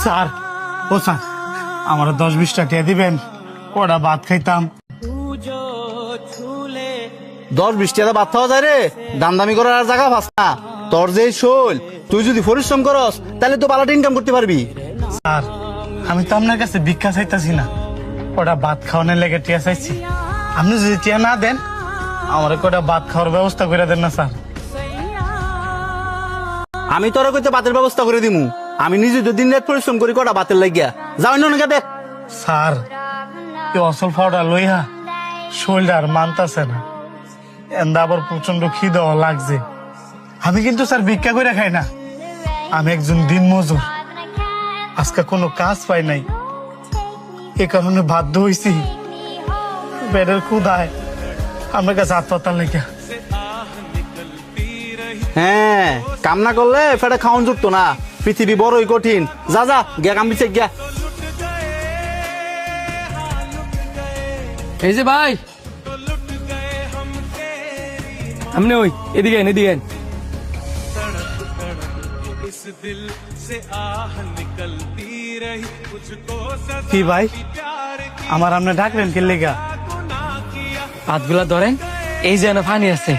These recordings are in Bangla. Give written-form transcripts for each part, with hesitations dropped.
স্যার, ও স্যার, আমার 10-20 টাকা দিবেন, কটা ভাত খাইতাম। 10-20 টাকা ভাত খাওয়া যায় রে? দামদামি করার আর জায়গা পাস না। তোর যে শৈল, তুই যদি পরিশ্রম করস তাহলে তো ভালো ইনকাম করতে পারবি। স্যার, আমি তো আপনার কাছে ভিক্ষা চাইতাছি না, কটা ভাত খাওয়ানোর লেগে টিয়া চাইছি। আপনি যদি টিয়া না দেন, আমার কটা ভাত খাওয়ার ব্যবস্থা করে দেন না স্যার। আমি তোর কইতে ভাতের ব্যবস্থা করে দিমু। আমি নিজে তো দিন রাত পরিশ্রম করি কটা ভাতের লাগিয়া। যাও না দেখ। স্যার, এই অসল ফাওটা লইয়া শরীরটা আর মানতাছে না, এন্দা আবার প্রচন্ড খিদাও লাগছে। আমি কিন্তু স্যার ভিক্ষা করে খাই না, আমি একজন দিন মজুর। আজকে কোনো কাজ পাই নাই, এ কারণে বাধ্য হইছি পেটের ক্ষুধায় আমার কাছে হাত পাতার লেগে। হ্যাঁ, কাম না করলে ফেটে খাওয়ান যুক্ত না। পৃথিবী বড়ই কঠিন। যা যা গিয়া কাম বিছে গিয়া। এই যে ভাই, আপনি ওই এদিকে এদিকে। কি ভাই, আমার আপনি ডাকলেন কে লেগা? হাতগুলা ধরেন, এই যেন পানি আছে,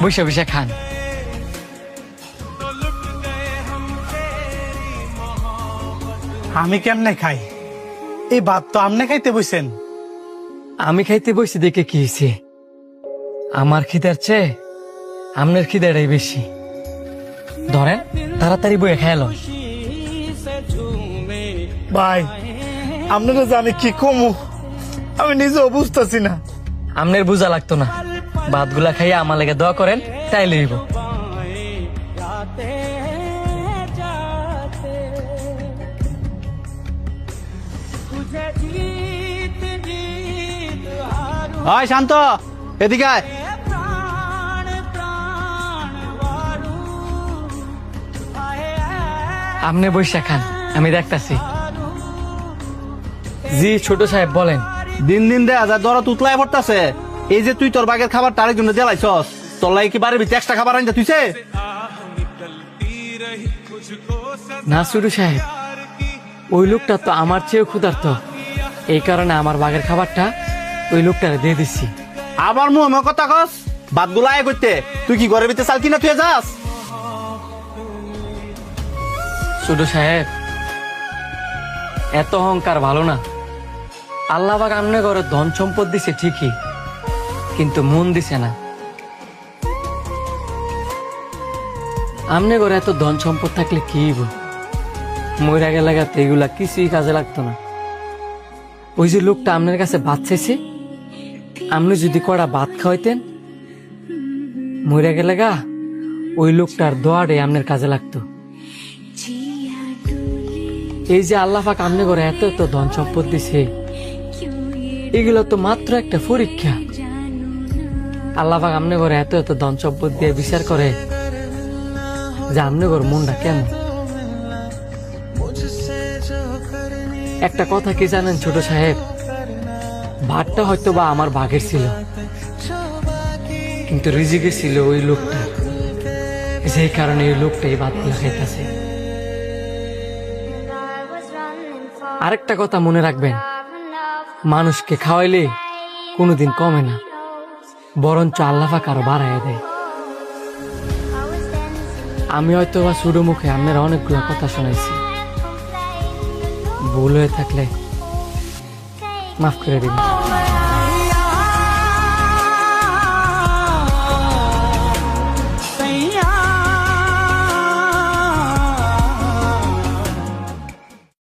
বসে বসে খান। আমি কেমনে খাই? এই ভাত তো আপনি খাইতে বসেন। আমি খাইতে বসে দেখে কি হয়েছে? আমার খিদার চেয়ে আপনার খিদাটাই বেশি। ধরেন, তাড়াতাড়ি বয়ে খেয়াল। ভাই, আপনারা জানি কি কমু, আমি নিজেও বুঝতেছি না। আপনার বোঝা লাগতো না, ভাতগুলা খাইয়ে আমার লেগে দোয়া করেন, তাই লইব। হয় শান্ত, এদিকে আয়। আপনি বসে খান, আমি দেখতাছি। জি ছোট সাহেব বলেন। দিন দিন দেখা যায় দরা তুতলায় পড়তাছে। এই যে তুই তোর বাগের খাবার তার জন্য দেলাইছস, তোর লাগে কি বাড়ির ভিতরে এক্সট্রা খাবার আনতে তুইছে? না ছোট সাহেব, ওই লোকটা তো আমার চেয়েও ক্ষুধার্ত, এই কারণে আমার বাগের খাবারটা ওই লোকটারে দিয়ে দিচ্ছি। আবার মুখ কথা কস, ভাতগুলা আয় করতে। তুই কি ঘরের ভিতরে চাল কিনা তুই যাস? ছোট সাহেব, এত অহংকার ভালো না। আল্লাহ পাক আমনে ঘরে ধন সম্পদ দিছে ঠিকই, কিন্তু মন দিছে না। আমনে ঘরে এত ধন সম্পদ থাকলে কি হইব? মইরা গেলে গাতে এগুলা কিছুই কাজে লাগতো না। ওই যে লোকটা আপনার কাছে ভাত চাইছে, আপনি যদি কড়া ভাত খাওয়াইতেন, মইরা গেলে গা ওই লোকটার দোয়ারে আপনার কাজে লাগতো। এই যে আল্লাহ পাক আমনে ঘরে এত এত ধন সম্পদ দিছে, এগুলো তো মাত্র একটা পরীক্ষা। আল্লাহ পাক আমনে ঘরে এত এত ধন সম্পদ দিয়ে বিচার করে যে আমনে ঘর মনটা কেন। একটা কথা কি জানেন ছোট সাহেব, ভাতটা হয়তো বা আমার ভাগের ছিল, কিন্তু রিজিকে ছিল ওই লোকটা, যেই কারণে ওই লোকটা এই ভাতগুলো খাইতেছে। আরেকটা কথা মনে রাখবেন, মানুষকে খাওয়াইলে কোনোদিন কমে না, বরঞ্চ আল্লাহ পাক আরো বাড়াইয়া দেয়। আমি হয়তো বা ছোট মুখে আপনার অনেকগুলো কথা শোনাইছি, ভুল হয়ে থাকলে মাফ করে দিন।